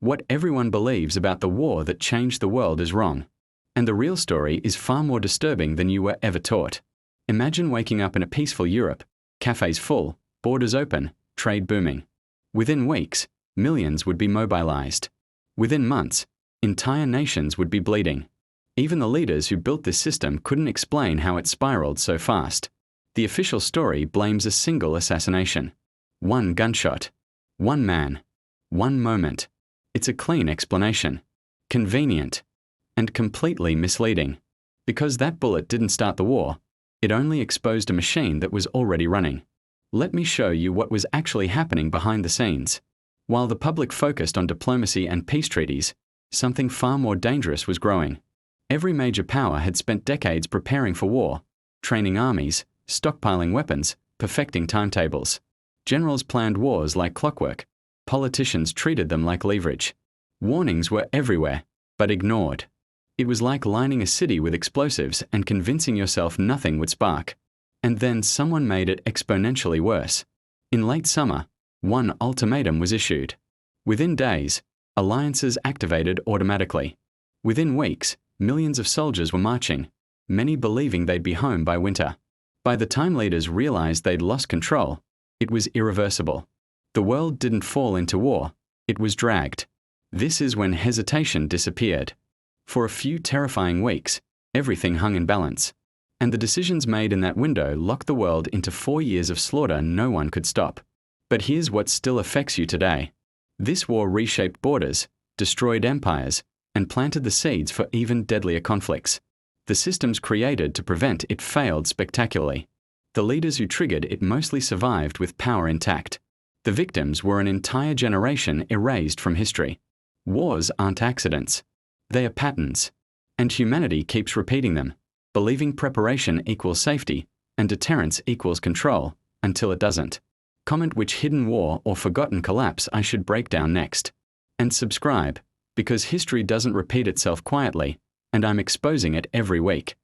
What everyone believes about the war that changed the world is wrong. And the real story is far more disturbing than you were ever taught. Imagine waking up in a peaceful Europe, cafes full, borders open, trade booming. Within weeks, millions would be mobilized. Within months, entire nations would be bleeding. Even the leaders who built this system couldn't explain how it spiraled so fast. The official story blames a single assassination. One gunshot. One man. One moment. It's a clean explanation. Convenient. And completely misleading. Because that bullet didn't start the war, it only exposed a machine that was already running. Let me show you what was actually happening behind the scenes. While the public focused on diplomacy and peace treaties, something far more dangerous was growing. Every major power had spent decades preparing for war, training armies, stockpiling weapons, perfecting timetables. Generals planned wars like clockwork. Politicians treated them like leverage. Warnings were everywhere, but ignored. It was like lining a city with explosives and convincing yourself nothing would spark. And then someone made it exponentially worse. In late summer, one ultimatum was issued. Within days, alliances activated automatically. Within weeks, millions of soldiers were marching, many believing they'd be home by winter. By the time leaders realized they'd lost control, it was irreversible. The world didn't fall into war, it was dragged. This is when hesitation disappeared. For a few terrifying weeks, everything hung in balance. And the decisions made in that window locked the world into 4 years of slaughter no one could stop. But here's what still affects you today. This war reshaped borders, destroyed empires, and planted the seeds for even deadlier conflicts. The systems created to prevent it failed spectacularly. The leaders who triggered it mostly survived with power intact. The victims were an entire generation erased from history. Wars aren't accidents. They are patterns. And humanity keeps repeating them, believing preparation equals safety and deterrence equals control, until it doesn't. Comment which hidden war or forgotten collapse I should break down next. And subscribe, because history doesn't repeat itself quietly, and I'm exposing it every week.